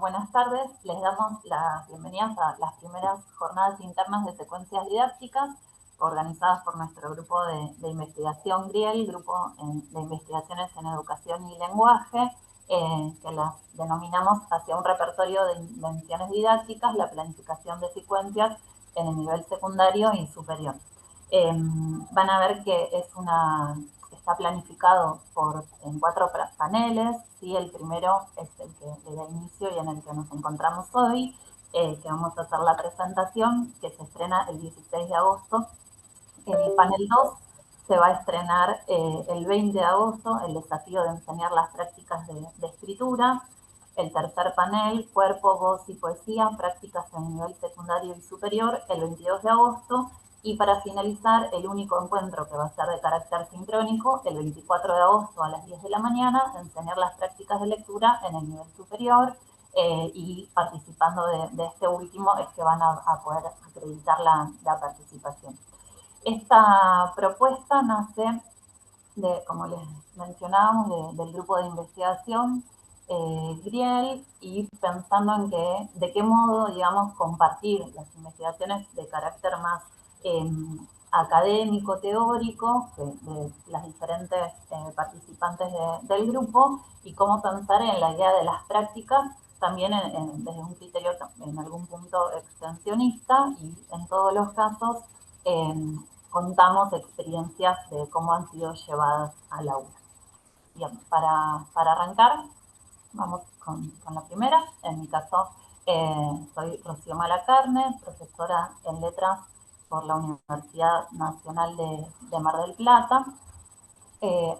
Buenas tardes, les damos las bienvenidas a las primeras jornadas internas de secuencias didácticas organizadas por nuestro grupo de investigación GRIEL, Grupo de Investigaciones en Educación y Lenguaje, que las denominamos hacia un repertorio de invenciones didácticas, la planificación de secuencias en el nivel secundario y superior. Van a ver que está planificado en 4 paneles, ¿sí? El primero es el que le da inicio y en el que nos encontramos hoy, que vamos a hacer la presentación, que se estrena el 16 de agosto. El panel 2 se va a estrenar el 20 de agosto, el desafío de enseñar las prácticas de escritura. El tercer panel, cuerpo, voz y poesía, prácticas en nivel secundario y superior, el 22 de agosto. Y para finalizar, el único encuentro que va a ser de carácter sincrónico, el 24 de agosto a las 10 de la mañana, enseñar las prácticas de lectura en el nivel superior, y participando de este último es que van a poder acreditar la participación. Esta propuesta nace como les mencionábamos, del grupo de investigación GRIEL, y pensando en de qué modo, digamos, compartir las investigaciones de carácter más académico, teórico, de las diferentes participantes del grupo, y cómo pensar en la idea de las prácticas también desde un criterio en algún punto extensionista, y en todos los casos contamos experiencias de cómo han sido llevadas al aula. Bien, para arrancar, vamos con la primera. En mi caso, soy Rocío Malacarne, profesora en letras por la Universidad Nacional de Mar del Plata.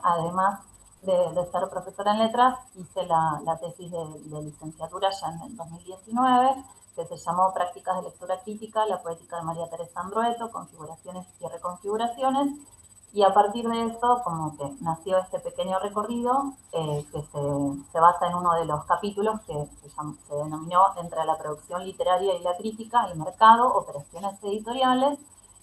Además de ser profesora en letras, hice la tesis de licenciatura ya en el 2019, que se llamó Prácticas de Lectura Crítica, la poética de María Teresa Andrueto, configuraciones y reconfiguraciones, y a partir de eso como que nació este pequeño recorrido que se basa en uno de los capítulos que se denominó Entre la producción literaria y la crítica, el mercado, operaciones editoriales,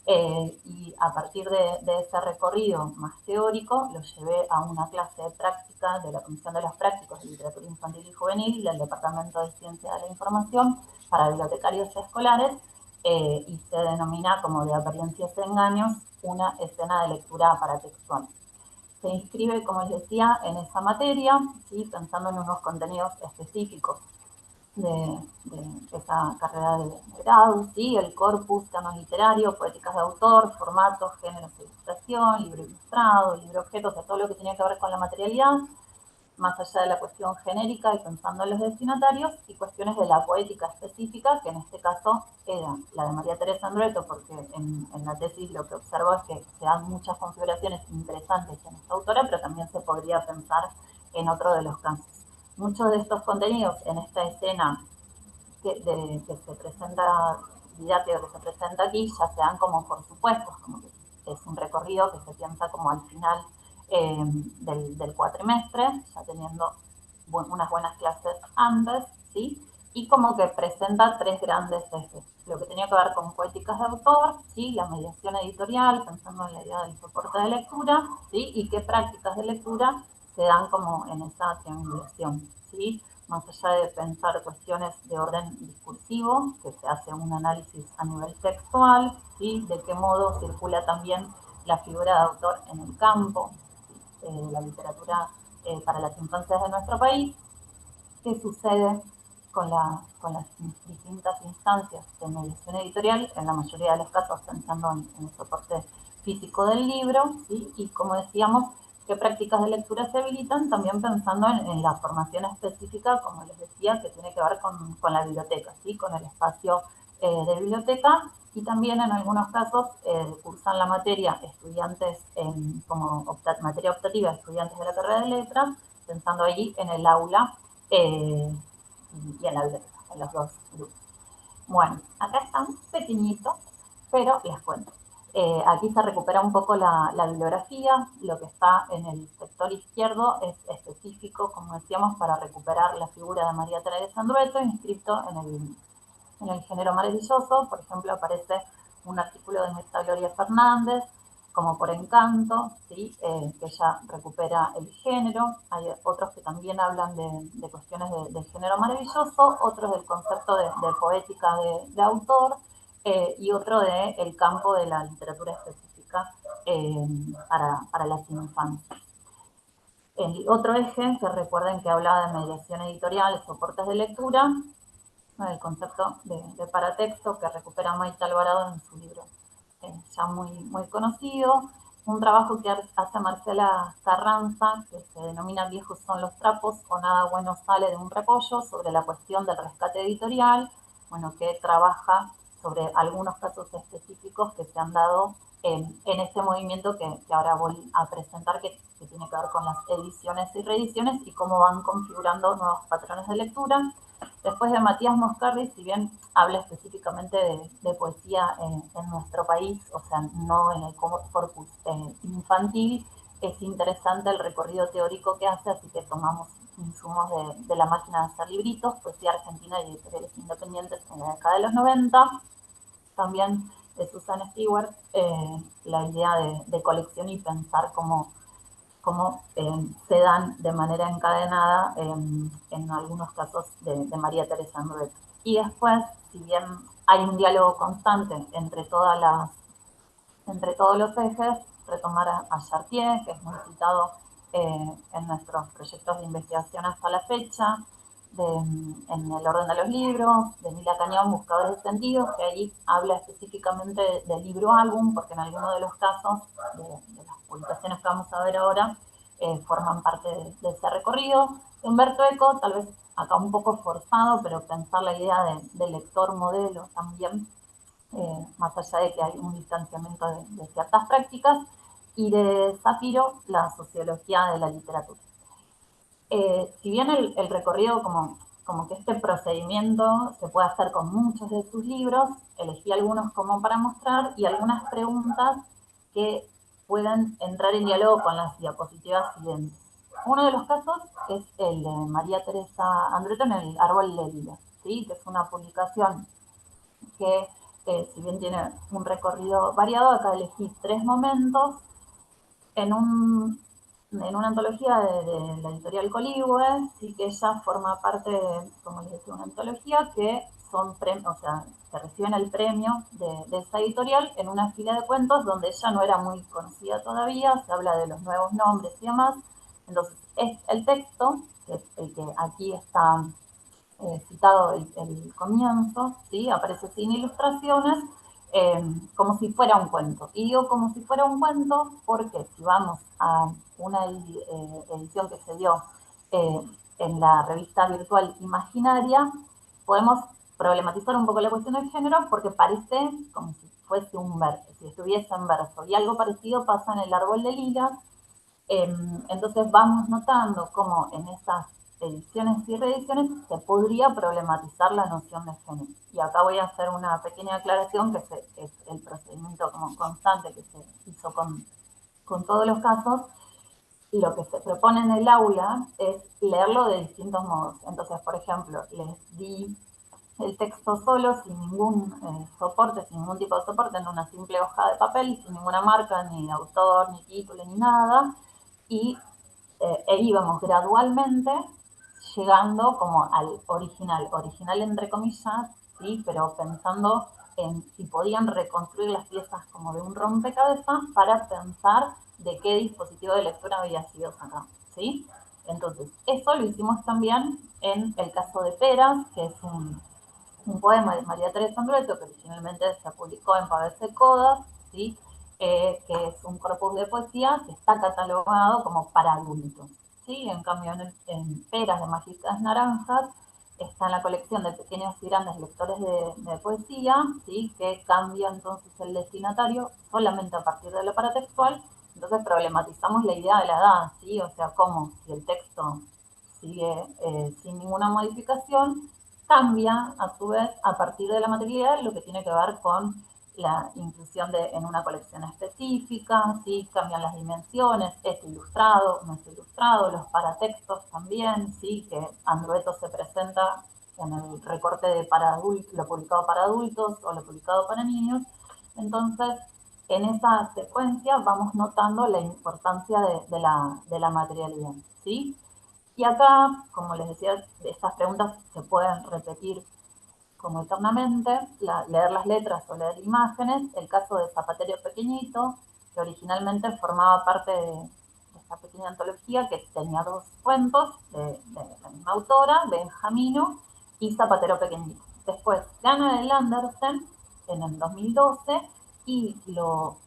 y a partir de ese recorrido más teórico lo llevé a una clase de práctica de la Comisión de los Prácticos de Literatura Infantil y Juvenil del Departamento de Ciencia de la Información para bibliotecarios escolares, y se denomina, como de apariencias y engaños, una escena de lectura paratextual. Se inscribe, como les decía, en esa materia, ¿sí? Pensando en unos contenidos específicos de esa carrera de grado, ¿sí? El corpus, canon literario, poéticas de autor, formatos, géneros de ilustración, libro ilustrado, libro objeto, o sea, todo lo que tenía que ver con la materialidad, más allá de la cuestión genérica y pensando en los destinatarios, y cuestiones de la poética específica, que en este caso era la de María Teresa Andrueto, porque en la tesis lo que observo es que se dan muchas configuraciones interesantes en esta autora, pero también se podría pensar en otro de los casos. Muchos de estos contenidos en esta escena que se presenta, didáctica que se presenta aquí, ya se dan como por supuestos, como que es un recorrido que se piensa como al final del cuatrimestre, ya teniendo unas buenas clases antes, ¿sí? Y como que presenta 3 grandes ejes. Lo que tenía que ver con poéticas de autor, ¿sí? La mediación editorial, pensando en la idea del soporte de lectura, ¿sí? Y qué prácticas de lectura se dan como en esa triangulación, ¿sí? Más allá de pensar cuestiones de orden discursivo, que se hace un análisis a nivel textual, ¿sí? De qué modo circula también la figura de autor en el campo, la literatura para las infancias de nuestro país, qué sucede con las distintas instancias de mediación editorial, en la mayoría de los casos pensando en el soporte físico del libro, ¿sí? Y como decíamos, qué prácticas de lectura se habilitan, también pensando en la formación específica, como les decía, que tiene que ver con la biblioteca, ¿sí? Con el espacio de biblioteca, y también en algunos casos cursan la materia estudiantes como materia optativa, estudiantes de la carrera de letras, pensando ahí en el aula y en la biblioteca, en los dos grupos. Bueno, acá están pequeñitos, pero les cuento. Aquí se recupera un poco la bibliografía. Lo que está en el sector izquierdo es específico, como decíamos, para recuperar la figura de María Teresa Andrueto, inscrito en el género maravilloso. Por ejemplo, aparece un artículo de Mirta Gloria Fernández, como Por Encanto, ¿sí? Que ya recupera el género. Hay otros que también hablan de cuestiones de género maravilloso, otros del concepto de poética de autor, y otro del campo de la literatura específica para las infancias. El otro eje, que recuerden que hablaba de mediación editorial, soportes de lectura, el concepto de paratexto que recupera Maite Alvarado en su libro ya muy conocido, un trabajo que hace Marcela Carranza, que se denomina Viejos son los trapos o nada bueno sale de un repollo, sobre la cuestión del rescate editorial, bueno, que trabaja sobre algunos casos específicos que se han dado en este movimiento que ahora voy a presentar, que tiene que ver con las ediciones y reediciones y cómo van configurando nuevos patrones de lectura. Después de Matías Moscardi, si bien habla específicamente de poesía en nuestro país, o sea, no en el corpus infantil, es interesante el recorrido teórico que hace, así que tomamos insumos de la máquina de hacer libritos, poesía argentina y editoriales independientes en la década de los 90. También de Susan Stewart, la idea de colección y pensar cómo se dan de manera encadenada en algunos casos de María Teresa Andret. Y después, si bien hay un diálogo constante entre todos los ejes, retomar a Chartier, que es muy citado en nuestros proyectos de investigación hasta la fecha, en El orden de los libros, de Mila Cañón, Buscadores de Sentidos, que ahí habla específicamente del libro álbum, porque en algunos de los casos de las publicaciones que vamos a ver ahora forman parte de ese recorrido. Humberto Eco, tal vez acá un poco forzado, pero pensar la idea de lector modelo también, más allá de que hay un distanciamiento de ciertas prácticas, y de Zafiro, la sociología de la literatura. Si bien el recorrido, como que este procedimiento se puede hacer con muchos de sus libros, elegí algunos como para mostrar y algunas preguntas que pueden entrar en diálogo con las diapositivas siguientes. Uno de los casos es el de María Teresa Andreto en El árbol de lila, ¿sí? Que es una publicación que, si bien tiene un recorrido variado, acá elegí 3 momentos en, en una antología de la editorial Coligüe, sí, que ella forma parte de, como les decía, una antología que son premios, o sea, que reciben el premio de esa editorial en una fila de cuentos donde ella no era muy conocida todavía, se habla de los nuevos nombres y demás. Entonces, es el texto, que es el que aquí está citado el comienzo, ¿sí? Aparece sin ilustraciones, como si fuera un cuento. Y digo como si fuera un cuento porque si vamos a una edición que se dio en la revista virtual Imaginaria, podemos problematizar un poco la cuestión del género porque parece como si fuese un verso, si estuviese en verso. Y algo parecido pasa en El árbol de lila. Entonces vamos notando cómo en esas ediciones y reediciones se podría problematizar la noción de género. Y acá voy a hacer una pequeña aclaración, que es el procedimiento como constante que se hizo con todos los casos. Lo que se propone en el aula es leerlo de distintos modos. Entonces, por ejemplo, les di el texto solo, sin ningún soporte, sin ningún tipo de soporte, en una simple hoja de papel, sin ninguna marca, ni autor, ni título, ni nada, y íbamos gradualmente llegando como al original entre comillas, ¿sí? Pero pensando en si podían reconstruir las piezas como de un rompecabezas para pensar de qué dispositivo de lectura había sido sacado, ¿sí? Entonces, eso lo hicimos también en el caso de Peras, que es un poema de María Teresa Andreto, que originalmente se publicó en Pavese Codas, ¿sí? Que es un corpus de poesía que está catalogado como para adultos. ¿Sí? En cambio, en Peras de Mágicas Naranjas está en la colección de pequeños y grandes lectores de poesía, ¿sí? Que cambia entonces el destinatario solamente a partir de lo paratextual. Entonces problematizamos la idea de la edad, ¿sí? O sea, cómo si el texto sigue sin ninguna modificación, cambia a su vez a partir de la materialidad lo que tiene que ver con la inclusión en una colección específica, ¿sí? Cambian las dimensiones, es ilustrado, no es ilustrado, los paratextos también, ¿sí? Que Andrueto se presenta en el recorte de para adultos, lo publicado para adultos o lo publicado para niños. Entonces, en esa secuencia vamos notando la importancia de la materialidad, ¿sí? Y acá, como les decía, estas preguntas se pueden repetir como eternamente, leer las letras o leer imágenes, el caso de Zapatero Pequeñito, que originalmente formaba parte de esta pequeña antología que tenía dos cuentos de la misma autora, Benjamino y Zapatero Pequeñito. Después gana el Andersen en el 2012 y lo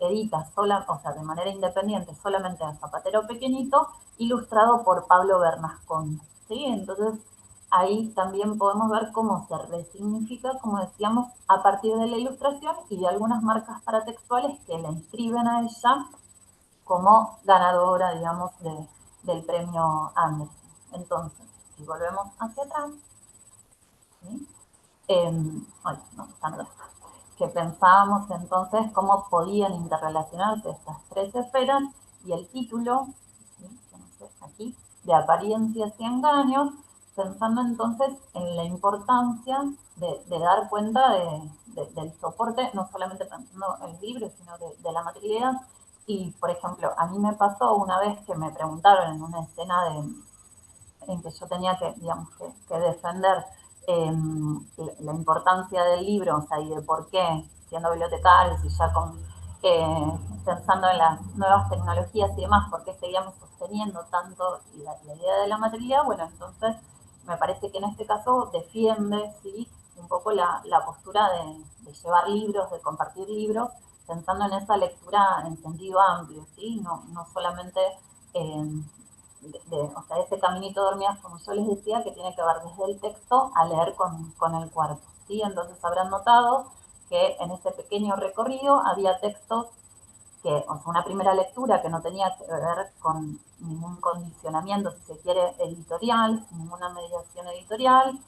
edita o sea, de manera independiente solamente a Zapatero Pequeñito, ilustrado por Pablo Bernasconi. ¿Sí? Entonces, ahí también podemos ver cómo se resignifica, como decíamos, a partir de la ilustración y de algunas marcas paratextuales que la inscriben a ella como ganadora, digamos, del premio Andersen. Entonces, si volvemos hacia atrás, ¿sí? Bueno, no, que pensábamos entonces cómo podían interrelacionarse estas tres esferas y el título, ¿sí? No sé, aquí, de apariencias y engaños, pensando entonces en la importancia de dar cuenta del soporte, no solamente pensando en el libro, sino de la materialidad. Y, por ejemplo, a mí me pasó una vez que me preguntaron en una escena en que yo tenía que, digamos, que defender la importancia del libro, o sea, y de por qué, siendo bibliotecarios y ya pensando en las nuevas tecnologías y demás, por qué seguíamos sosteniendo tanto la idea de la materialidad, bueno, entonces me parece que en este caso defiende, ¿sí? Un poco la postura de llevar libros, de compartir libros, pensando en esa lectura en sentido amplio, ¿sí? No solamente o sea, ese caminito de hormigas, como yo les decía, que tiene que ver desde el texto a leer con el cuerpo, ¿sí? Entonces habrán notado que en ese pequeño recorrido había textos que, o sea, una primera lectura que no tenía que ver con ningún condicionamiento, si se quiere, editorial, ninguna mediación editorial.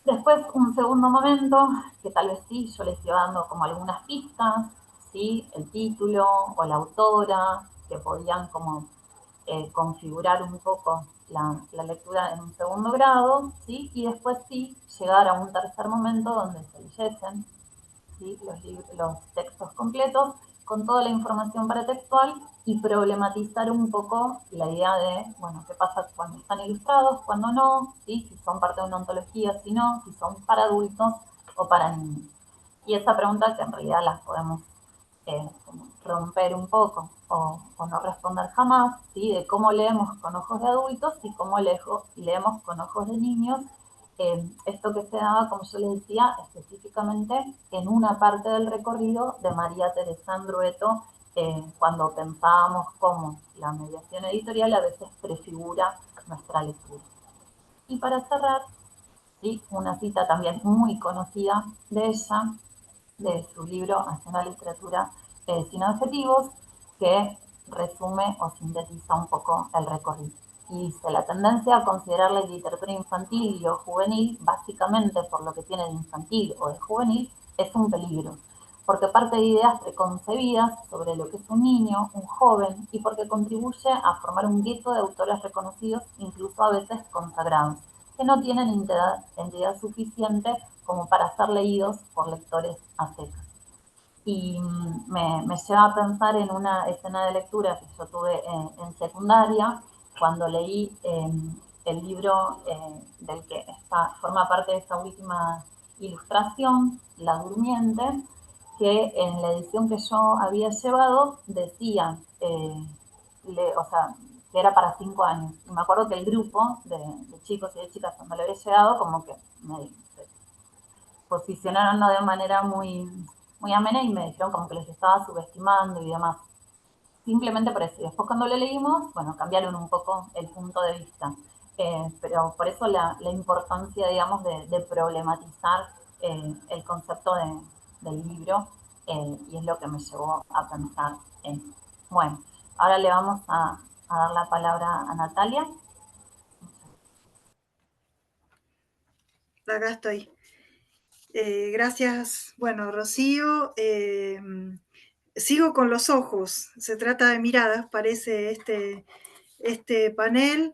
Después, un segundo momento, que tal vez sí, yo les iba dando como algunas pistas, ¿sí? El título o la autora, que podían como configurar un poco la lectura en un segundo grado, ¿sí? Y después sí llegar a un tercer momento donde se leyesen, ¿sí? Los textos completos con toda la información paratextual y problematizar un poco la idea de, bueno, qué pasa cuando están ilustrados, cuando no, ¿sí? Si son parte de una ontología, si no, si son para adultos o para niños. Y esa pregunta que en realidad las podemos romper un poco o no responder jamás, ¿sí? De cómo leemos con ojos de adultos y cómo leemos con ojos de niños. Esto que se daba, como yo les decía, específicamente en una parte del recorrido de María Teresa Andrueto, cuando pensábamos cómo la mediación editorial a veces prefigura nuestra lectura. Y para cerrar, ¿sí? Una cita también muy conocida de ella, de su libro Hacia una literatura sin adjetivos, que resume o sintetiza un poco el recorrido. Y dice, la tendencia a considerar la literatura infantil y o juvenil, básicamente por lo que tiene de infantil o de juvenil, es un peligro, porque parte de ideas preconcebidas sobre lo que es un niño, un joven, y porque contribuye a formar un gueto de autores reconocidos, incluso a veces consagrados, que no tienen entidad suficiente como para ser leídos por lectores a secas. Y me lleva a pensar en una escena de lectura que yo tuve en secundaria, cuando leí el libro del que forma parte de esta última ilustración, La Durmiente, que en la edición que yo había llevado decía, o sea, que era para 5 años. Y me acuerdo que el grupo de chicos y de chicas cuando le había llegado, como que me posicionaron de manera muy amena y me dijeron como que les estaba subestimando y demás. Simplemente por eso. Y después cuando lo leímos, bueno, cambiaron un poco el punto de vista. Pero por eso la importancia, digamos, de problematizar el concepto del libro, y es lo que me llevó a pensar en. Bueno, ahora le vamos a dar la palabra a Natalia. Acá estoy. Gracias, bueno, Rocío. Sigo con los ojos, se trata de miradas, parece este panel.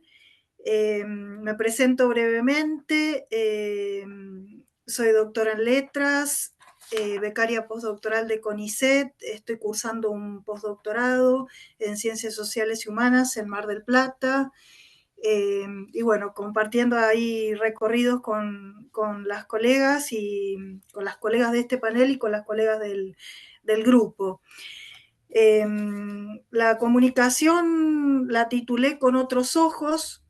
Me presento brevemente. Soy doctora en letras, becaria postdoctoral de CONICET, estoy cursando un postdoctorado en Ciencias Sociales y Humanas en Mar del Plata, y bueno, compartiendo ahí recorridos con las colegas y con las colegas de este panel y con las colegas del grupo. La comunicación la titulé Con otros ojos,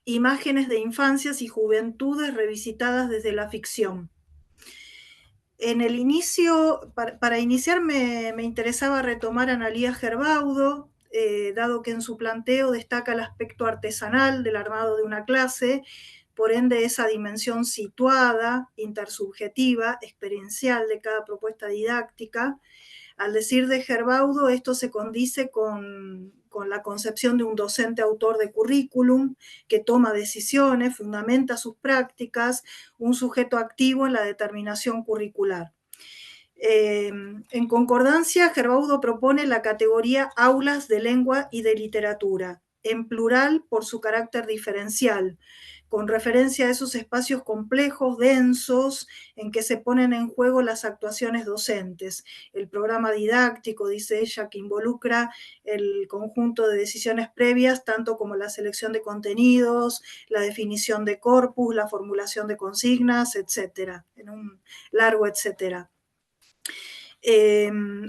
imágenes de infancias y juventudes revisitadas desde la ficción. En el inicio, para iniciar, me interesaba retomar a Analía Gerbaudo, dado que en su planteo destaca el aspecto artesanal del armado de una clase, por ende esa dimensión situada, intersubjetiva, experiencial de cada propuesta didáctica. Al decir de Gerbaudo, esto se condice con la concepción de un docente autor de currículum que toma decisiones, fundamenta sus prácticas, un sujeto activo en la determinación curricular. En concordancia, Gerbaudo propone la categoría aulas de lengua y de literatura, en plural por su carácter diferencial, con referencia a esos espacios complejos, densos, en que se ponen en juego las actuaciones docentes. El programa didáctico, dice ella, que involucra el conjunto de decisiones previas, tanto como la selección de contenidos, la definición de corpus, la formulación de consignas, etcétera, en un largo etcétera.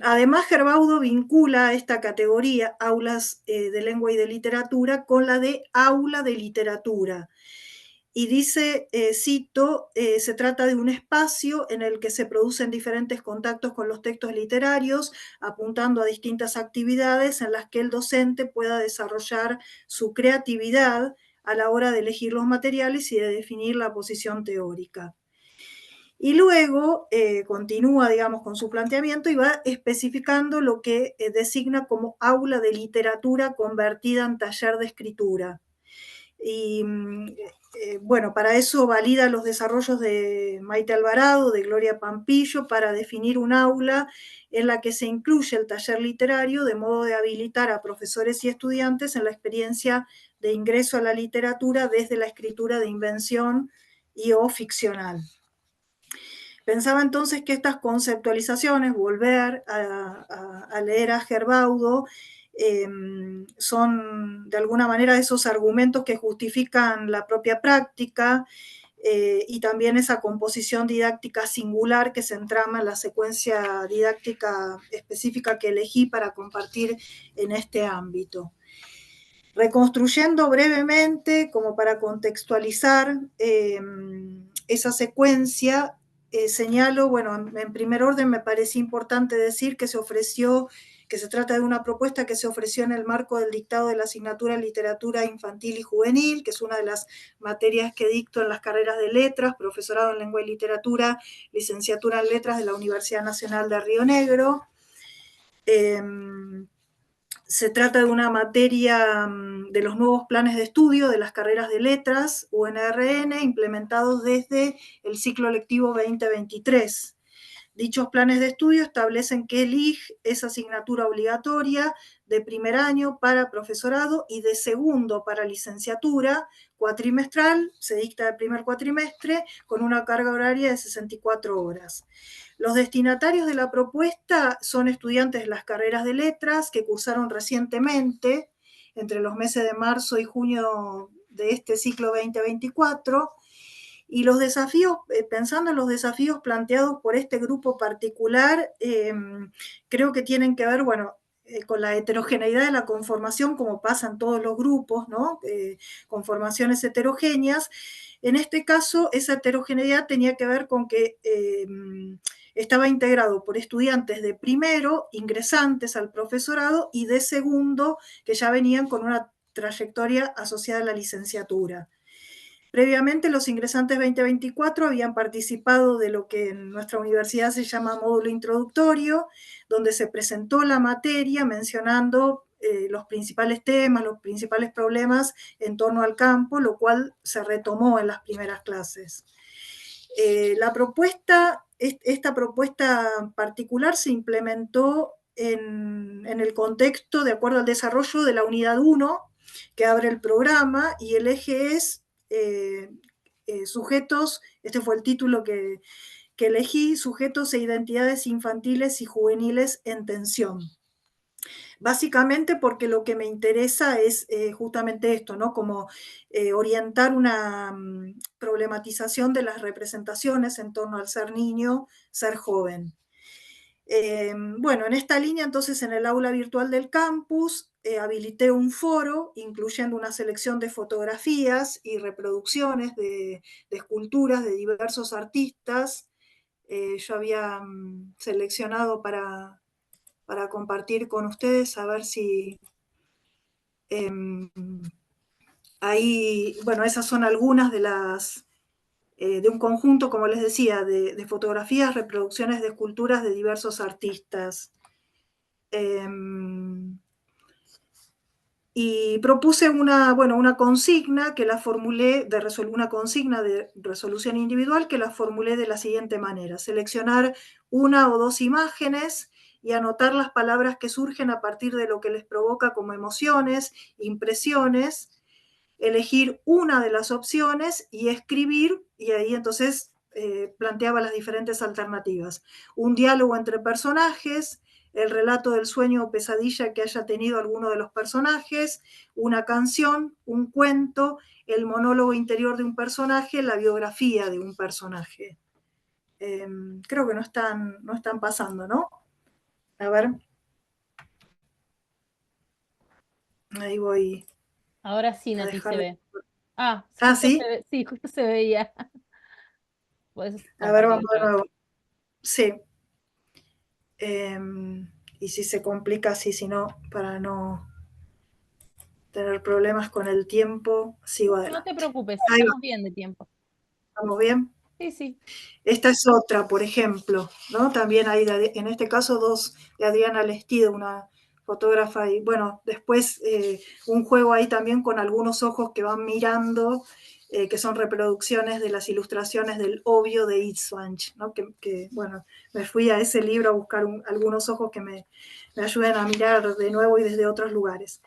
Además, Gerbaudo vincula esta categoría, aulas de lengua y de literatura, con la de aula de literatura. Y dice, cito, se trata de un espacio en el que se producen diferentes contactos con los textos literarios, apuntando a distintas actividades en las que el docente pueda desarrollar su creatividad a la hora de elegir los materiales y de definir la posición teórica. Y luego continúa, digamos, con su planteamiento y va especificando lo que designa como aula de literatura convertida en taller de escritura. Y bueno, para eso valida los desarrollos de Maite Alvarado, de Gloria Pampillo, para definir un aula en la que se incluye el taller literario, de modo de habilitar a profesores y estudiantes en la experiencia de ingreso a la literatura desde la escritura de invención y o ficcional. Pensaba entonces que estas conceptualizaciones, volver a leer a Gerbaudo, son de alguna manera esos argumentos que justifican la propia práctica y también esa composición didáctica singular que se entrama en la secuencia didáctica específica que elegí para compartir en este ámbito. Reconstruyendo brevemente, como para contextualizar esa secuencia, señalo, bueno, en primer orden me parece importante decir que se trata de una propuesta que se ofreció en el marco del dictado de la asignatura Literatura Infantil y Juvenil, que es una de las materias que dicto en las carreras de letras, profesorado en Lengua y Literatura, licenciatura en Letras de la Universidad Nacional de Río Negro. Se trata de una materia de los nuevos planes de estudio de las carreras de letras, UNRN, implementados desde el ciclo lectivo 2023. Dichos planes de estudio establecen que el IJ es asignatura obligatoria de primer año para profesorado y de segundo para licenciatura, cuatrimestral, se dicta el primer cuatrimestre, con una carga horaria de 64 horas. Los destinatarios de la propuesta son estudiantes de las carreras de letras que cursaron recientemente, entre los meses de marzo y junio de este ciclo 2024, y los desafíos, pensando en los desafíos planteados por este grupo particular, creo que tienen que ver, bueno, con la heterogeneidad de la conformación, como pasa en todos los grupos, ¿no? Conformaciones heterogéneas. En este caso, esa heterogeneidad tenía que ver con que estaba integrado por estudiantes de primero, ingresantes al profesorado, y de segundo, que ya venían con una trayectoria asociada a la licenciatura. Previamente, los ingresantes 2024 habían participado de lo que en nuestra universidad se llama módulo introductorio, donde se presentó la materia mencionando los principales temas, los principales problemas en torno al campo, lo cual se retomó en las primeras clases. Esta propuesta particular se implementó en el contexto de acuerdo al desarrollo de la unidad 1, que abre el programa, y el eje es sujetos, este fue el título que que elegí sujetos e identidades infantiles y juveniles en tensión. Básicamente porque lo que me interesa es justamente esto, ¿no? Como orientar una problematización de las representaciones en torno al ser niño, ser joven. Bueno, en esta línea, entonces, en el aula virtual del campus, habilité un foro, incluyendo una selección de fotografías y reproducciones de esculturas de diversos artistas. Yo había seleccionado para compartir con ustedes, a ver si ahí, bueno, esas son algunas de las de un conjunto, como les decía, de fotografías, reproducciones de esculturas de diversos artistas. Y propuse una consigna que la formulé, una consigna de resolución individual que la formulé de la siguiente manera: seleccionar una o dos imágenes y anotar las palabras que surgen a partir de lo que les provoca como emociones, impresiones, elegir una de las opciones y escribir, y ahí entonces planteaba las diferentes alternativas. Un diálogo entre personajes, el relato del sueño o pesadilla que haya tenido alguno de los personajes, una canción, un cuento, el monólogo interior de un personaje, la biografía de un personaje. Creo que no están pasando, ¿no? A ver. Ahí voy Ahora sí, a Nati, se dejar de... ve. Ah, Ah, justo ¿sí? sí, justo se veía. Puedes A ver, compartir vamos de otra vez. nuevo. Sí. Y si se complica así, si no, para no tener problemas con el tiempo, sigo No te adelante. preocupes, Ahí va, estamos bien de tiempo. ¿estamos bien? Sí, sí. Esta es otra, por ejemplo, ¿no? También hay, en este caso, dos de Adriana Lestido, una fotógrafa, y bueno, después un juego ahí también con algunos ojos que van mirando, que son reproducciones de las ilustraciones del Obvio de Itzwanch, ¿no? Bueno, me fui a ese libro a buscar algunos ojos que me ayuden a mirar de nuevo y desde otros lugares.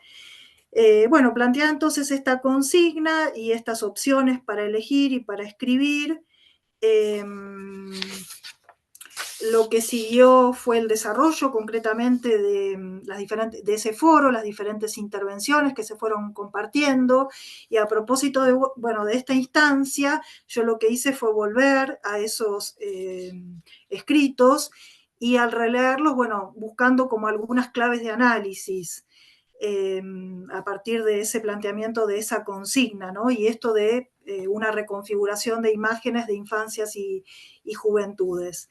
Bueno, plantea entonces esta consigna y estas opciones para elegir y para escribir. Lo que siguió fue el desarrollo concretamente de ese foro, las diferentes intervenciones que se fueron compartiendo, y a propósito de esta instancia, yo lo que hice fue volver a esos escritos y al releerlos, buscando como algunas claves de análisis a partir de ese planteamiento de esa consigna, ¿no? Y esto de una reconfiguración de imágenes de infancias y juventudes.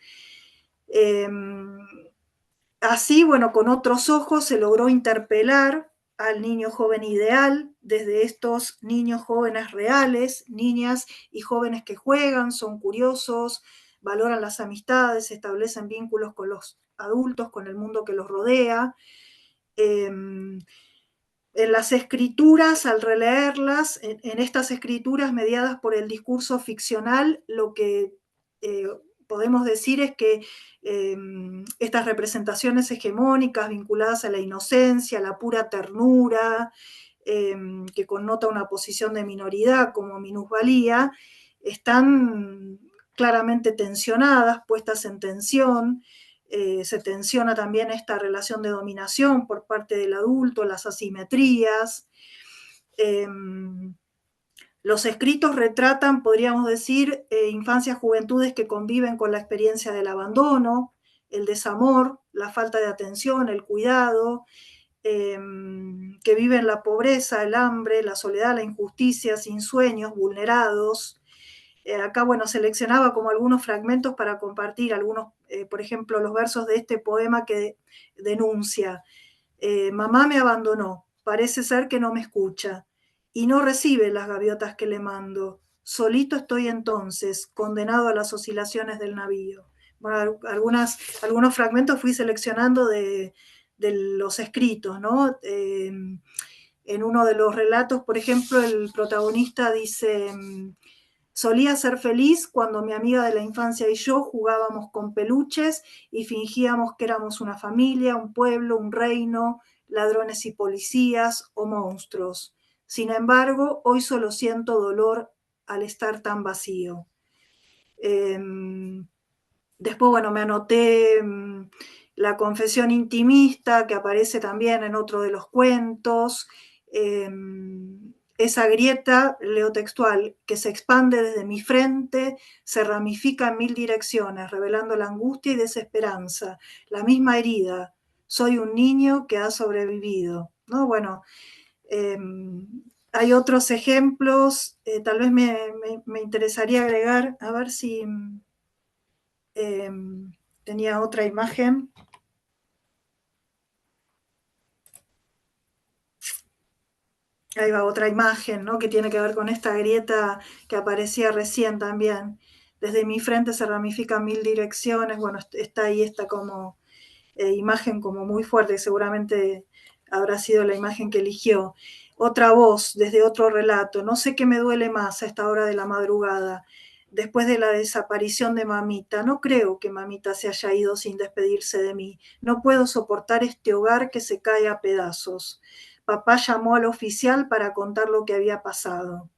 Así, con otros ojos se logró interpelar al niño joven ideal desde estos niños jóvenes reales, niñas y jóvenes que juegan, son curiosos, valoran las amistades, establecen vínculos con los adultos, con el mundo que los rodea. En las escrituras, al releerlas, en estas escrituras mediadas por el discurso ficcional, lo que podemos decir es que estas representaciones hegemónicas vinculadas a la inocencia, a la pura ternura, que connota una posición de minoridad como minusvalía, están claramente tensionadas, puestas en tensión. Se tensiona también esta relación de dominación por parte del adulto, las asimetrías. Los escritos retratan, podríamos decir, infancias, juventudes que conviven con la experiencia del abandono, el desamor, la falta de atención, el cuidado, que viven la pobreza, el hambre, la soledad, la injusticia, sin sueños, vulnerados. Acá, seleccionaba como algunos fragmentos para compartir, algunos, por ejemplo, los versos de este poema que denuncia: mamá me abandonó, parece ser que no me escucha, y no recibe las gaviotas que le mando. Solito estoy entonces, condenado a las oscilaciones del navío. Bueno, algunos fragmentos fui seleccionando de los escritos, ¿no? En uno de los relatos, por ejemplo, el protagonista dice: solía ser feliz cuando mi amiga de la infancia y yo jugábamos con peluches y fingíamos que éramos una familia, un pueblo, un reino, ladrones y policías o monstruos. Sin embargo, hoy solo siento dolor al estar tan vacío. Después, bueno, me anoté la confesión intimista, que aparece también en otro de los cuentos. Esa grieta, leo textual, que se expande desde mi frente, se ramifica en 1000 direcciones, revelando la angustia y desesperanza, la misma herida. Soy un niño que ha sobrevivido, ¿no? Bueno, hay otros ejemplos, tal vez me interesaría agregar, a ver si tenía otra imagen. Ahí va otra imagen, ¿no? Que tiene que ver con esta grieta que aparecía recién también. Desde mi frente se ramifican 1000 direcciones. Bueno, está ahí esta como imagen como muy fuerte, seguramente habrá sido la imagen que eligió. Otra voz, desde otro relato. No sé qué me duele más a esta hora de la madrugada. Después de la desaparición de mamita, no creo que mamita se haya ido sin despedirse de mí. No puedo soportar este hogar que se cae a pedazos. Papá llamó al oficial para contar lo que había pasado.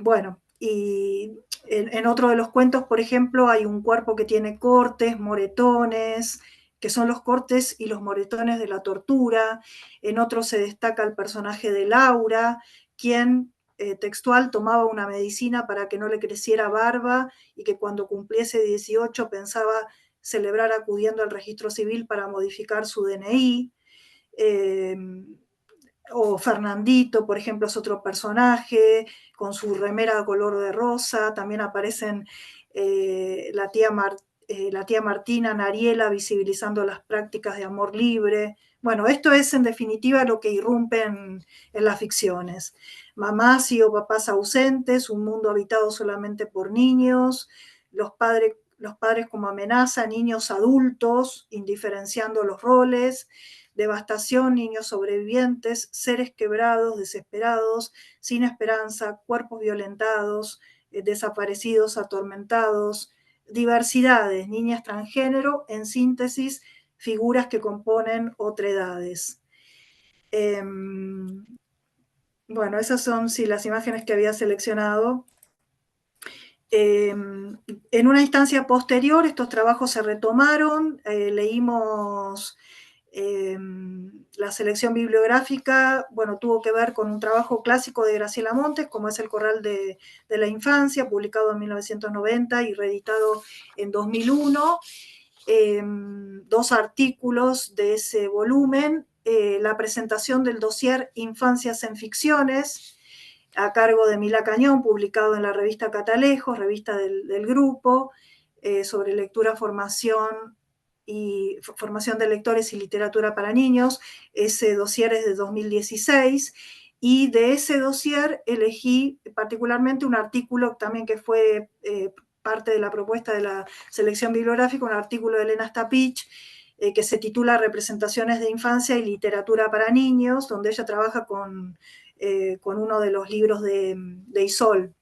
Bueno, y en otro de los cuentos, por ejemplo, hay un cuerpo que tiene cortes, moretones, que son los cortes y los moretones de la tortura. En otro se destaca el personaje de Laura, quien textual tomaba una medicina para que no le creciera barba y que cuando cumpliese 18 pensaba celebrar acudiendo al registro civil para modificar su DNI. O Fernandito, por ejemplo, es otro personaje con su remera color de rosa. También aparecen la tía Martina, Nariela, visibilizando las prácticas de amor libre. Bueno, esto es en definitiva lo que irrumpe en las ficciones. Mamás y o papás ausentes, un mundo habitado solamente por niños, los padres como amenaza, niños adultos, indiferenciando los roles, devastación, niños sobrevivientes, seres quebrados, desesperados, sin esperanza, cuerpos violentados, desaparecidos, atormentados, diversidades, niñas transgénero, en síntesis, figuras que componen otredades. Bueno, esas son sí, las imágenes que había seleccionado. En una instancia posterior estos trabajos se retomaron, leímos la selección bibliográfica, bueno, tuvo que ver con un trabajo clásico de Graciela Montes, como es El Corral de la Infancia, publicado en 1990 y reeditado en 2001. 2 artículos de ese volumen, la presentación del dossier Infancias en Ficciones, a cargo de Mila Cañón, publicado en la revista Catalejos, revista del grupo, sobre lectura, formación de lectores y literatura para niños. Ese dossier es de 2016, y de ese dossier elegí particularmente un artículo también que fue parte de la propuesta de la selección bibliográfica, un artículo de Elena Stapich, que se titula Representaciones de Infancia y Literatura para Niños, donde ella trabaja con uno de los libros de Isol.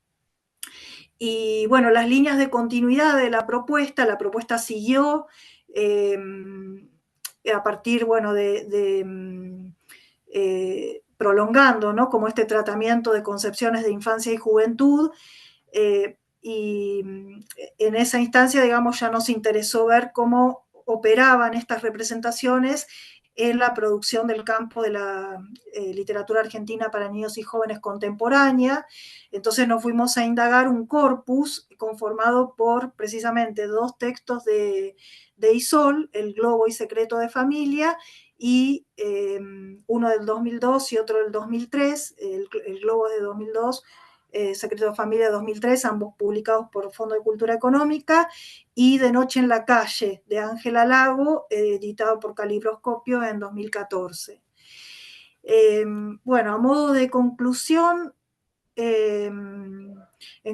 Y bueno, las líneas de continuidad de la propuesta siguió a partir, bueno, prolongando, ¿no? Como este tratamiento de concepciones de infancia y juventud, y en esa instancia, digamos, ya nos interesó ver cómo operaban estas representaciones en la producción del campo de la literatura argentina para niños y jóvenes contemporánea. Entonces nos fuimos a indagar un corpus conformado por precisamente 2 textos de Isol, El Globo y Secreto de Familia, y uno del 2002 y otro del 2003, el Globo es de 2002, Secreto de Familia 2003, ambos publicados por Fondo de Cultura Económica, y De Noche en la Calle, de Ángela Lago, editado por Calibroscopio en 2014. Bueno, a modo de conclusión, en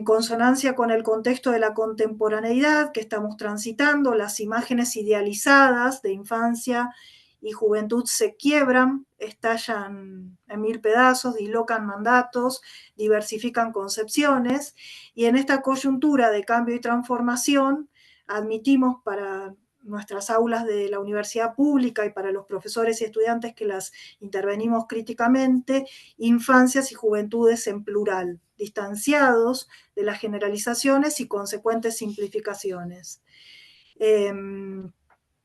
consonancia con el contexto de la contemporaneidad que estamos transitando, las imágenes idealizadas de infancia y juventud se quiebran, estallan en 1000 pedazos, dislocan mandatos, diversifican concepciones, y en esta coyuntura de cambio y transformación admitimos para nuestras aulas de la universidad pública y para los profesores y estudiantes que las intervenimos críticamente, infancias y juventudes en plural, distanciados de las generalizaciones y consecuentes simplificaciones.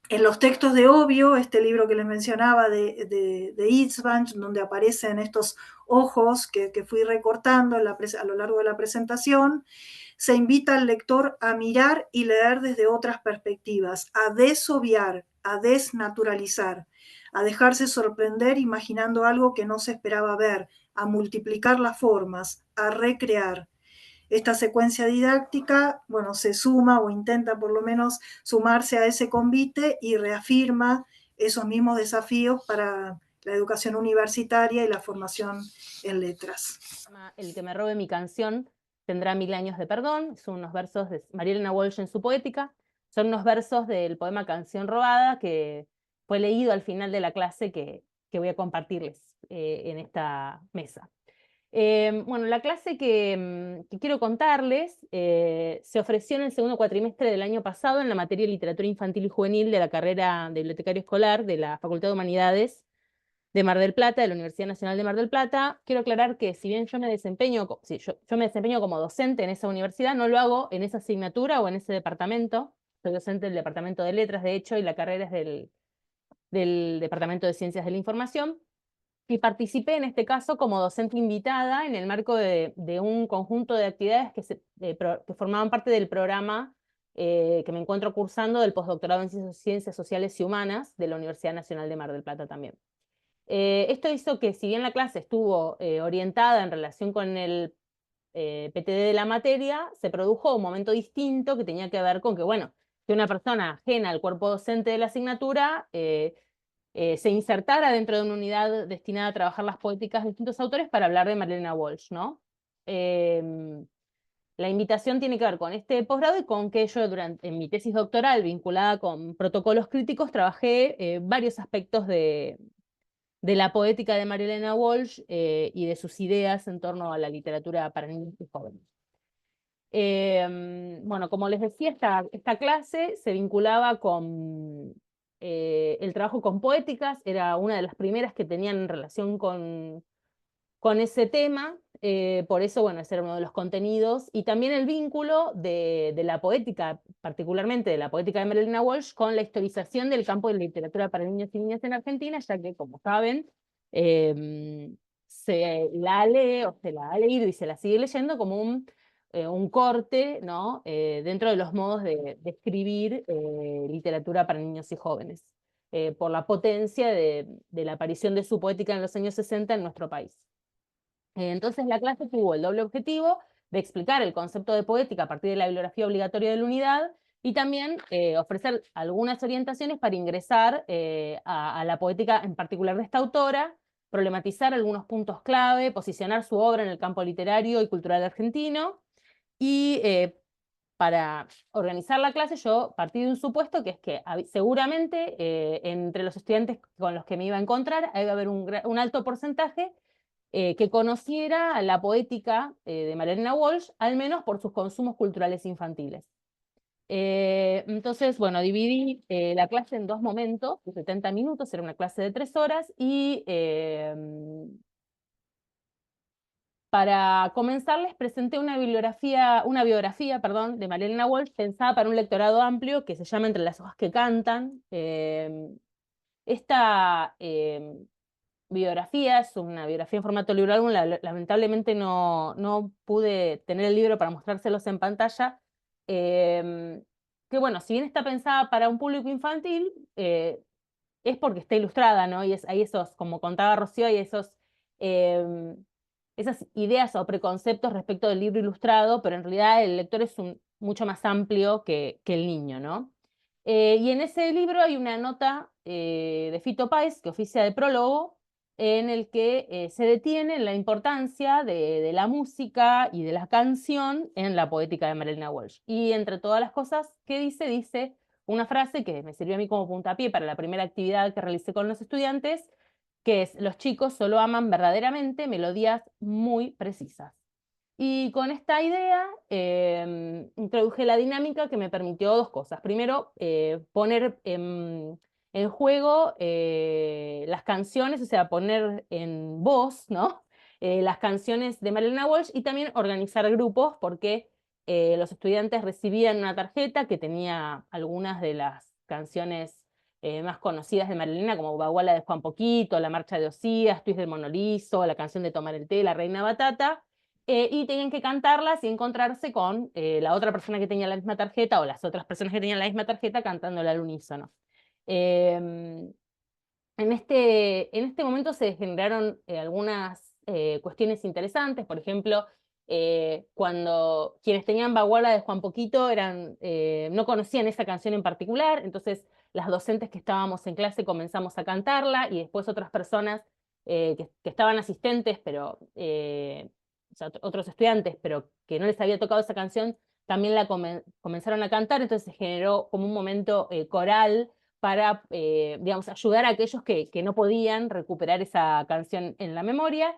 En los textos de Obbio, este libro que les mencionaba de Itzbach, donde aparecen estos ojos que fui recortando a lo largo de la presentación, se invita al lector a mirar y leer desde otras perspectivas, a desobviar, a desnaturalizar, a dejarse sorprender imaginando algo que no se esperaba ver, a multiplicar las formas, a recrear. Esta secuencia didáctica, bueno, se suma o intenta por lo menos sumarse a ese convite y reafirma esos mismos desafíos para la educación universitaria y la formación en letras. El que me robe mi canción tendrá 1000 años de perdón. Son unos versos de María Elena Walsh en su poética. Son unos versos del poema Canción Robada que fue leído al final de la clase que voy a compartirles en esta mesa. Bueno, la clase que quiero contarles se ofreció en el segundo cuatrimestre del año pasado en la materia de literatura infantil y juvenil de la carrera de bibliotecario escolar de la Facultad de Humanidades de Mar del Plata, de la Universidad Nacional de Mar del Plata. Quiero aclarar que si bien yo me desempeño como docente en esa universidad, no lo hago en esa asignatura o en ese departamento. Soy docente del Departamento de Letras, de hecho, y la carrera es del Departamento de Ciencias de la Información. Y participé en este caso como docente invitada en el marco de un conjunto de actividades que formaban parte del programa que me encuentro cursando del postdoctorado en Ciencias Sociales y Humanas de la Universidad Nacional de Mar del Plata también. Esto hizo que, si bien la clase estuvo orientada en relación con el PTD de la materia, se produjo un momento distinto que tenía que ver con que, bueno, que una persona ajena al cuerpo docente de la asignatura se insertara dentro de una unidad destinada a trabajar las poéticas de distintos autores para hablar de María Elena Walsh, ¿no? La invitación tiene que ver con este posgrado y con que yo en mi tesis doctoral vinculada con protocolos críticos trabajé varios aspectos de la poética de María Elena Walsh y de sus ideas en torno a la literatura para niños y jóvenes. Bueno, como les decía, esta clase se vinculaba con el trabajo con poéticas, era una de las primeras que tenían en relación con ese tema, por eso, bueno, ese era uno de los contenidos, y también el vínculo de la poética, particularmente de la poética de María Elena Walsh, con la historización del campo de la literatura para niños y niñas en Argentina, ya que, como saben, se la lee o se la ha leído y se la sigue leyendo como un corte, ¿no? Dentro de los modos de escribir literatura para niños y jóvenes, por la potencia de la aparición de su poética en los años 60 en nuestro país. Entonces la clase tuvo el doble objetivo de explicar el concepto de poética a partir de la bibliografía obligatoria de la unidad y también ofrecer algunas orientaciones para ingresar a la poética en particular de esta autora, problematizar algunos puntos clave, posicionar su obra en el campo literario y cultural argentino. Y para organizar la clase yo partí de un supuesto que es que seguramente entre los estudiantes con los que me iba a encontrar iba a haber un alto porcentaje que conociera la poética de María Elena Walsh, al menos por sus consumos culturales infantiles. Entonces, bueno, dividí la clase en dos momentos, de 70 minutos, era una clase de 3 horas, y para comenzar les presenté una biografía, de María Elena Walsh pensada para un lectorado amplio que se llama Entre las hojas que cantan. Esta biografía es una biografía en formato libro álbum. Lamentablemente no pude tener el libro para mostrárselos en pantalla. Que bueno, si bien está pensada para un público infantil, es porque está ilustrada, ¿no? Y hay esos, como contaba Rocío, hay esas ideas o preconceptos respecto del libro ilustrado, pero en realidad el lector es mucho más amplio que el niño, ¿no? Y en ese libro hay una nota de Fito Páez, que oficia de prólogo, en el que se detiene en la importancia de la música y de la canción en la poética de María Elena Walsh. Y entre todas las cosas que dice una frase que me sirvió a mí como puntapié para la primera actividad que realicé con los estudiantes, que es: los chicos solo aman verdaderamente melodías muy precisas. Y con esta idea, creo introduje la dinámica que me permitió dos cosas. Primero, poner en juego las canciones, o sea, poner en voz, ¿no? Las canciones de Marilena Walsh, y también organizar grupos, porque los estudiantes recibían una tarjeta que tenía algunas de las canciones más conocidas de Marilena, como Baguala de Juan Poquito, La Marcha de Osías, Twist del Monolizo, la canción de Tomar el Té, La Reina Batata, y tenían que cantarlas y encontrarse con la otra persona que tenía la misma tarjeta, o las otras personas que tenían la misma tarjeta, cantándola al unísono. En este momento se generaron algunas cuestiones interesantes. Por ejemplo, cuando quienes tenían Baguala de Juan Poquito no conocían esa canción en particular, entonces las docentes que estábamos en clase comenzamos a cantarla, y después otras personas que estaban asistentes, pero o sea, otros estudiantes, pero que no les había tocado esa canción, también la comenzaron a cantar. Entonces se generó como un momento coral para, digamos, ayudar a aquellos que no podían recuperar esa canción en la memoria.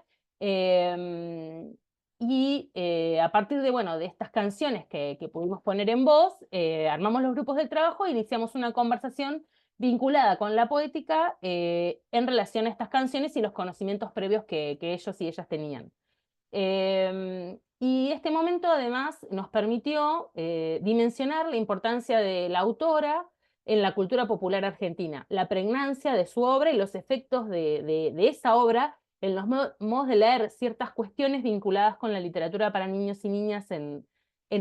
A partir de, bueno, de estas canciones que pudimos poner en voz, armamos los grupos de trabajo e iniciamos una conversación vinculada con la poética en relación a estas canciones y los conocimientos previos que ellos y ellas tenían. Y este momento además nos permitió dimensionar la importancia de la autora en la cultura popular argentina, la pregnancia de su obra y los efectos de esa obra en los modos de leer ciertas cuestiones vinculadas con la literatura para niños y niñas en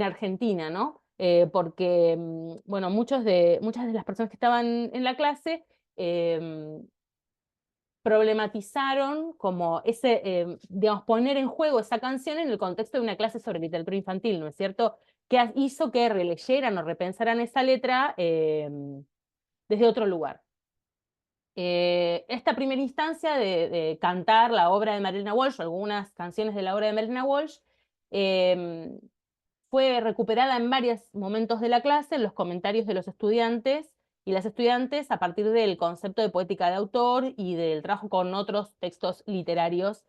Argentina, ¿no? Porque, bueno, muchas de las personas que estaban en la clase problematizaron como digamos, poner en juego esa canción en el contexto de una clase sobre literatura infantil, ¿no es cierto? Que hizo que releyeran o repensaran esa letra desde otro lugar. Esta primera instancia de cantar la obra de Marilena Walsh, o algunas canciones de la obra de Marilena Walsh, fue recuperada en varios momentos de la clase, en los comentarios de los estudiantes y las estudiantes, a partir del concepto de poética de autor y del trabajo con otros textos literarios,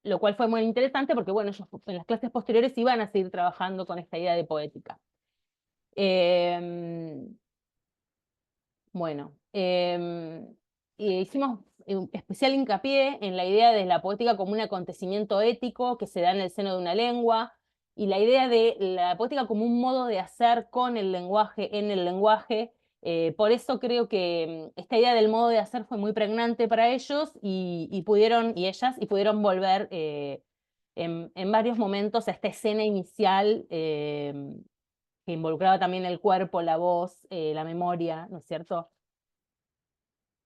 lo cual fue muy interesante porque, bueno, ellos en las clases posteriores iban a seguir trabajando con esta idea de poética. Bueno, hicimos especial hincapié en la idea de la poética como un acontecimiento ético que se da en el seno de una lengua, y la idea de la poética como un modo de hacer con el lenguaje, en el lenguaje. Por eso creo que esta idea del modo de hacer fue muy pregnante para ellos, y ellas pudieron volver en varios momentos a esta escena inicial que involucraba también el cuerpo, la voz, la memoria, ¿no es cierto?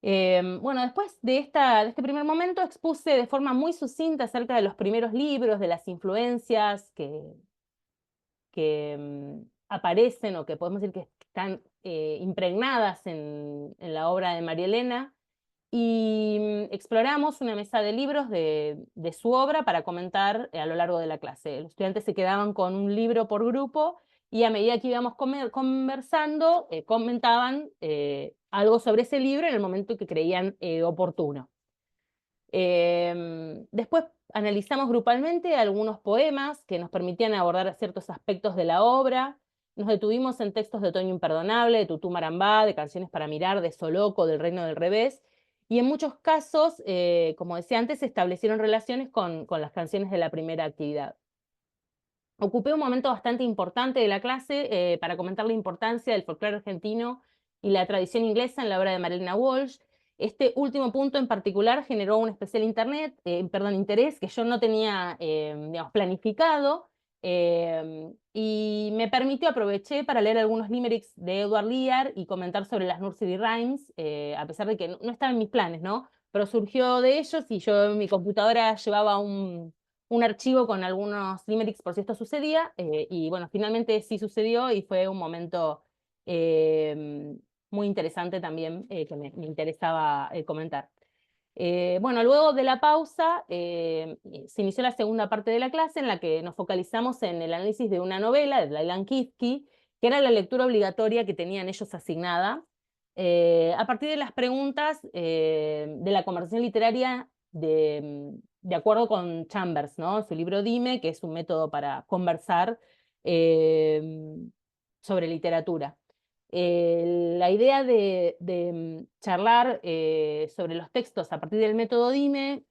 Bueno, después de este primer momento expuse de forma muy sucinta acerca de los primeros libros, de las influencias que aparecen, o que podemos decir que están impregnadas en la obra de María Elena, y exploramos una mesa de libros de su obra para comentar a lo largo de la clase. Los estudiantes se quedaban con un libro por grupo, y a medida que íbamos conversando, comentaban algo sobre ese libro en el momento que creían oportuno. Después analizamos grupalmente algunos poemas que nos permitían abordar ciertos aspectos de la obra. Nos detuvimos en textos de Otoño Imperdonable, de Tutú Marambá, de Canciones para Mirar, de Soloco, del Reino del Revés, y en muchos casos, como decía antes, se establecieron relaciones con las canciones de la primera actividad. Ocupé un momento bastante importante de la clase para comentar la importancia del folclore argentino y la tradición inglesa en la obra de Marilena Walsh. Este último punto en particular generó un especial interés que yo no tenía digamos, planificado, y me permitió, aproveché para leer algunos limericks de Edward Lear y comentar sobre las Nursery Rhymes, a pesar de que no estaba en mis planes, ¿no? Pero surgió de ellos, y yo en mi computadora llevaba un archivo con algunos limericks por si esto sucedía, y bueno, finalmente sí sucedió, y fue un momento muy interesante también que me interesaba comentar. Bueno, luego de la pausa se inició la segunda parte de la clase, en la que nos focalizamos en el análisis de una novela de Dylan Kifke, que era la lectura obligatoria que tenían ellos asignada, a partir de las preguntas de la conversación literaria de acuerdo con Chambers, ¿no? Su libro Dime, que es un método para conversar sobre literatura. La idea de charlar sobre los textos a partir del método Dime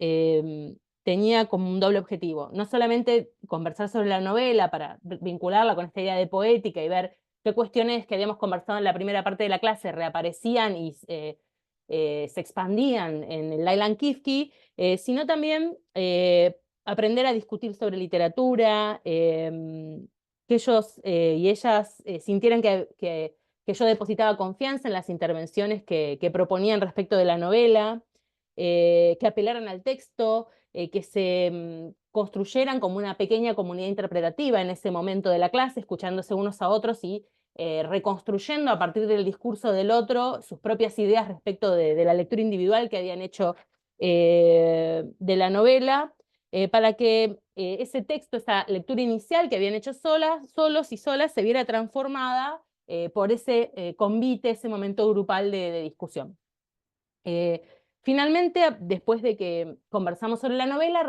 tenía como un doble objetivo. No solamente conversar sobre la novela para vincularla con esta idea de poética y ver qué cuestiones que habíamos conversado en la primera parte de la clase reaparecían y se expandían en el Leyland Kifke, sino también aprender a discutir sobre literatura, que ellos y ellas sintieran que yo depositaba confianza en las intervenciones que proponían respecto de la novela, que apelaran al texto, que se construyeran como una pequeña comunidad interpretativa en ese momento de la clase, escuchándose unos a otros y reconstruyendo a partir del discurso del otro sus propias ideas respecto de la lectura individual que habían hecho de la novela, para que ese texto, esa lectura inicial que habían hecho solos y solas, se viera transformada por ese convite, ese momento grupal de discusión. Finalmente, después de que conversamos sobre la novela,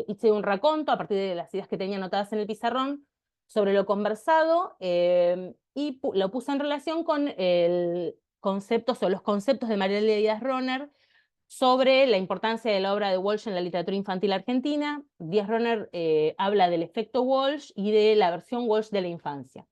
hice un raconto a partir de las ideas que tenía anotadas en el pizarrón sobre lo conversado y lo puse en relación con los conceptos de Mariela Díaz-Roner sobre la importancia de la obra de Walsh en la literatura infantil argentina. Díaz-Roner habla del efecto Walsh y de la versión Walsh de la infancia.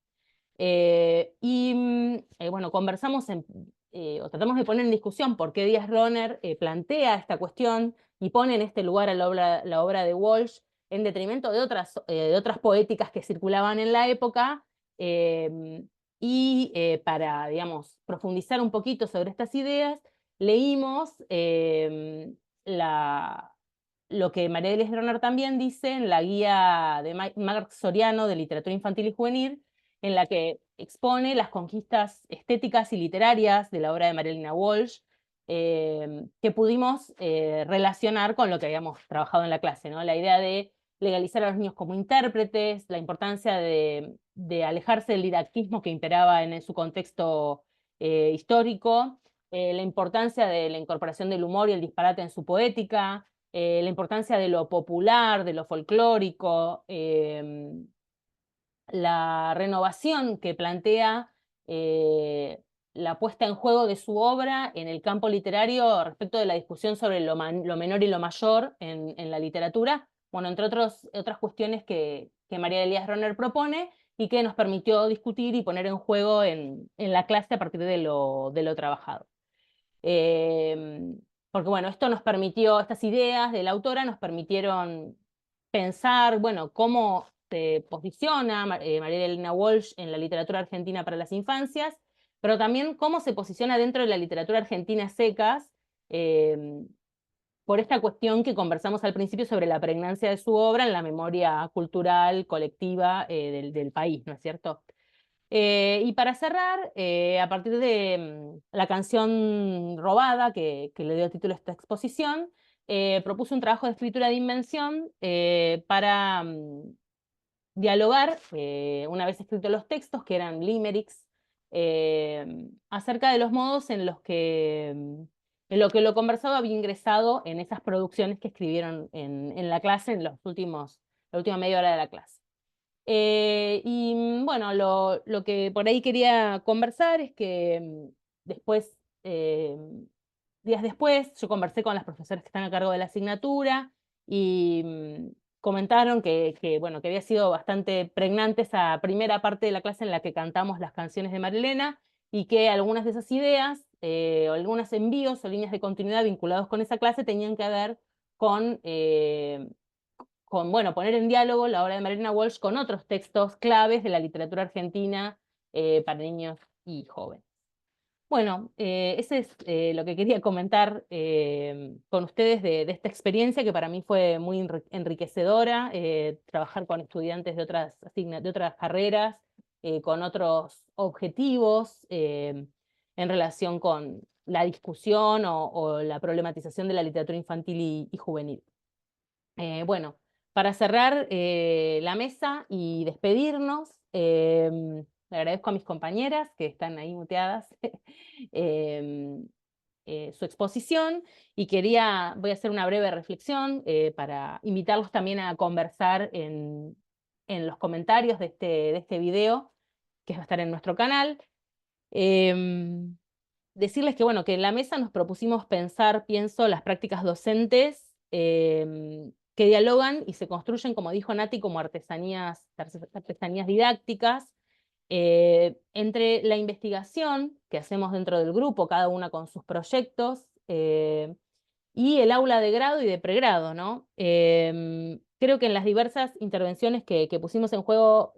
Bueno, conversamos o tratamos de poner en discusión por qué Díaz-Roner plantea esta cuestión y pone en este lugar a la obra de Walsh en detrimento de otras poéticas que circulaban en la época, para, digamos, profundizar un poquito sobre estas ideas, leímos lo que María Díaz-Roner también dice en la guía de Marc Soriano de literatura infantil y juvenil, en la que expone las conquistas estéticas y literarias de la obra de Marilena Walsh, que pudimos relacionar con lo que habíamos trabajado en la clase, ¿no? La idea de legalizar a los niños como intérpretes, la importancia de alejarse del didactismo que imperaba en su contexto histórico, la importancia de la incorporación del humor y el disparate en su poética, la importancia de lo popular, de lo folclórico, la renovación que plantea la puesta en juego de su obra en el campo literario respecto de la discusión sobre lo menor y lo mayor en la literatura, bueno, entre otras cuestiones que María Díaz-Roner propone y que nos permitió discutir y poner en juego en la clase a partir de lo trabajado. Porque bueno, estas ideas de la autora nos permitieron pensar, bueno, cómo se posiciona María Elena Walsh en la literatura argentina para las infancias, pero también cómo se posiciona dentro de la literatura argentina secas, por esta cuestión que conversamos al principio sobre la pregnancia de su obra en la memoria cultural colectiva del país, ¿no es cierto? Y para cerrar, a partir de la canción Robada, que le dio título a esta exposición, propuse un trabajo de escritura de invención para dialogar, una vez escritos los textos, que eran limericks, acerca de los modos en los que lo conversado había ingresado en esas producciones que escribieron en la clase, en la última media hora de la clase. Bueno, lo que por ahí quería conversar es que después, días después, yo conversé con las profesoras que están a cargo de la asignatura y comentaron bueno, que había sido bastante pregnante esa primera parte de la clase en la que cantamos las canciones de Marilena y que algunas de esas ideas, o algunos envíos o líneas de continuidad vinculados con esa clase tenían que ver con bueno, poner en diálogo la obra de Marilena Walsh con otros textos claves de la literatura argentina para niños y jóvenes. Bueno, ese es lo que quería comentar con ustedes de esta experiencia que para mí fue muy enriquecedora, trabajar con estudiantes de otras carreras, con otros objetivos en relación con la discusión o la problematización de la literatura infantil y juvenil. Bueno, para cerrar la mesa y despedirnos, le agradezco a mis compañeras que están ahí muteadas su exposición y voy a hacer una breve reflexión para invitarlos también a conversar en en los comentarios de este video, que va a estar en nuestro canal. Decirles que, bueno, que en la mesa nos propusimos pensar, pienso, las prácticas docentes que dialogan y se construyen, como dijo Nati, como artesanías didácticas, entre la investigación que hacemos dentro del grupo, cada una con sus proyectos, y el aula de grado y de pregrado, ¿no? Creo que en las diversas intervenciones que pusimos en juego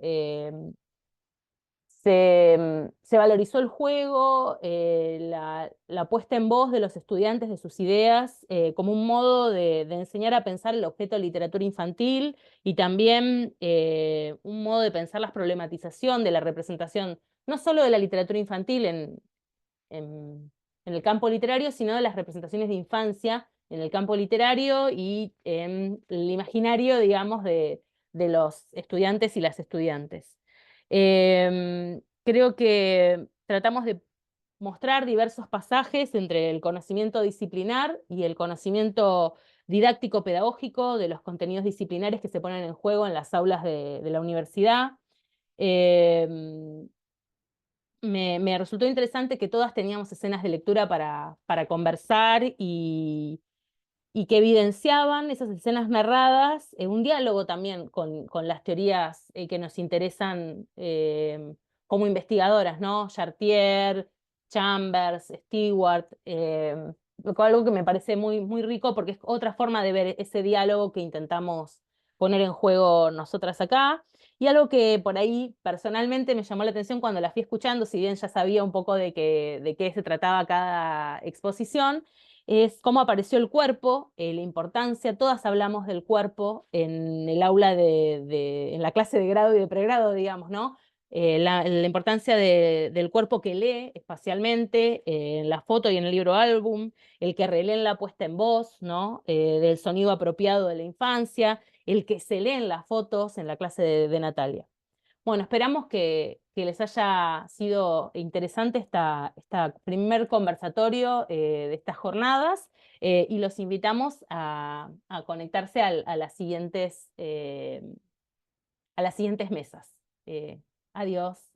se valorizó el juego, la puesta en voz de los estudiantes de sus ideas, como un modo de enseñar a pensar el objeto de literatura infantil y también un modo de pensar la problematización de la representación, no solo de la literatura infantil en el campo literario, sino de las representaciones de infancia en el campo literario y en el imaginario, digamos, de los estudiantes y las estudiantes. Creo que tratamos de mostrar diversos pasajes entre el conocimiento disciplinar y el conocimiento didáctico-pedagógico de los contenidos disciplinares que se ponen en juego en las aulas de la universidad. Me resultó interesante que todas teníamos escenas de lectura para conversar y que evidenciaban esas escenas narradas, un diálogo también con las teorías que nos interesan como investigadoras, ¿no? Chartier, Chambers, Stewart, algo que me parece muy, muy rico porque es otra forma de ver ese diálogo que intentamos poner en juego nosotras acá. Y algo que por ahí personalmente me llamó la atención cuando la fui escuchando, si bien ya sabía un poco de qué se trataba cada exposición, es cómo apareció el cuerpo, la importancia, todas hablamos del cuerpo en el aula en la clase de grado y de pregrado, digamos, ¿no? La importancia del cuerpo que lee espacialmente, en la foto y en el libro álbum, el que relee en la puesta en voz, ¿no? Del sonido apropiado de la infancia, el que se lee en las fotos en la clase de Natalia. Bueno, esperamos que les haya sido interesante esta primer conversatorio de estas jornadas y los invitamos a conectarse a las siguientes mesas. Adiós.